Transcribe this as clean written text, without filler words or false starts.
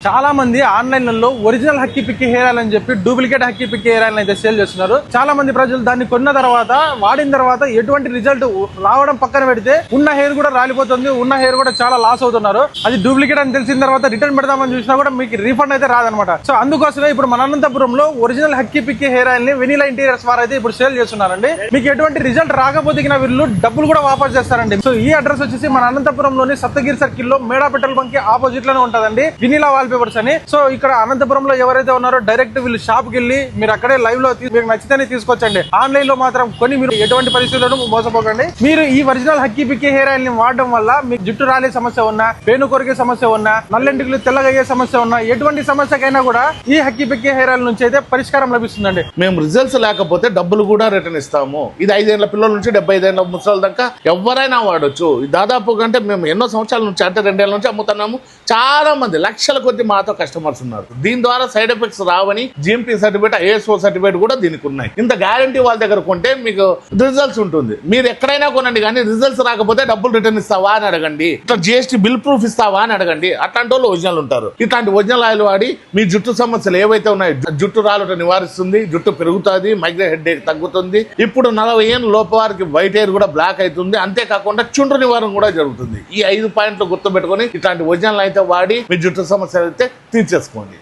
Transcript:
చాలా మంది ఆన్లైన్లలో original Hakki Pikki hair oil అని చెప్పి duplicate Hakki Pikki hair oil అయితే సేల్ చేస్తున్నారు. చాలా మంది ప్రజలు దాన్ని కొన్న తర్వాత వాడిన తర్వాత ఎటువంటి రిజల్ట్ రావడం పక్కన పెడితే ఉన్న హెయిర్ కూడా రాలిపోతుంది, ఉన్న హెయిర్ కూడా చాలా లాస్ అవుతున్నారు. అది డూప్లికేట్ అని తెలిసిన తర్వాత రిటర్న్ పెడదామని చూసినా కూడా మీకు రీఫండ్ అయితే రాదనమాట. సో అందుకోసమే ఇప్పుడు మన అనంతపురంలో original Hakki Pikki hair oil ని వెనిలా ఇంటీరియర్స్ వారు అయితే ఇప్పుడు సేల్ చేస్తున్నారండి. మీకు ఎటువంటి రిజల్ట్ రాకపోతే వీళ్ళు డబ్బులు కూడా వాపస్ చేస్తారండి. సో ఈ అడ్రస్ వచ్చేసి మన అనంతపురంలోని సప్తగిరి సర్కిల్ లో మేడా పెట్రోల్ బంక్ కి ఆపోజిట్ లోనే ఉంటదండి వెనిలా వాల్ పేపర్స్ అని. సో ఇక్కడ అనంతపురంలో ఎవరైతే ఉన్నారో డైరెక్ట్ వీళ్ళు షాప్ కి వెళ్ళి మీరు అక్కడే లైవ్ లో మీకు నచ్చితేనే తీసుకొచ్చండి. ఆన్లైన్ లో మాత్రం కొని మీరు ఎటువంటి పరిస్థితుల్లోనూ మోసపోకండి. మీరు ఈ original Hakki Pikki hair oil ని వాడడం వల్ల మీకు జుట్టు రాలే సమస్య ఉన్నా, పేను కొరికే సమస్య ఉన్నా, నల్లెంటికలు తెల్లగయ్యే సమస్య ఉన్నా, ఎటువంటి సమస్యకైనా కూడా ఈ హక్కీ పిక్కి హెయిర్ ఆయిల్ నుంచి అయితే పరిష్కారం లభిస్తుందండి. మేము రిజల్ట్స్ లేకపోతే డబ్బులు కూడా రిటర్న్ ఇస్తాము. ఇది 5 ఏళ్ల పిల్లల నుంచి 75 ఏళ్ల ముసలి దాకా ఎవరైనా వాడొచ్చు. దాదాపు కంటే మేము ఎన్నో సంవత్సరాల నుంచి అంటే 2 ఏళ్ల నుంచి అమ్ముతున్నాము. చాలా మంది లక్షల కొద్ది మాతో కస్టమర్స్ ఉన్నారు. దీని ద్వారా సైడ్ ఎఫెక్ట్స్ రావని జిఎంపీ సర్టిఫికేట్, ఐఎస్ఓ సర్టిఫికేట్ కూడా దీనికి ఉన్నాయి. ఇంత గ్యారంటీ వాళ్ళ దగ్గర కొంటే మీకు రిజల్ట్స్ ఉంటుంది. మీరు ఎక్కడైనా కొనండి, కానీ రిజల్ట్స్ రాకపోతే డబ్బులు రిటర్న్ ఇస్తావా అని అడగండి. ఇట్లా జిఎస్టీ బిల్ ప్రూఫ్ ఇస్తావా అని అడగండి. అట్లాంటి వాళ్ళు ఒరిజినల్ ఉంటారు. ఇట్లాంటి ఒరిజినల్ ఆయిల్ వాడి మీ జుట్టు సమస్యలు ఏవైతే ఉన్నాయో, జుట్టు రాలుట నివారిస్తుంది, జుట్టు పెరుగుతుంది, మైగ్రేన్ హెడ్ తగ్గుతుంది. ఇప్పుడు 40 ఏళ్ళ లోపు వారికి వైట్ హెయిర్ కూడా బ్లాక్ అవుతుంది. అంతేకాకుండా చుండ్రు నివారణ కూడా జరుగుతుంది. ఈ 5 పాయింట్లు గుర్తుపెట్టుకొని ఇట్లాంటి ఒరిజినల్ అయితే వాడి మీ జుట్టు సమస్యలు అయితే తీర్చేసుకోండి.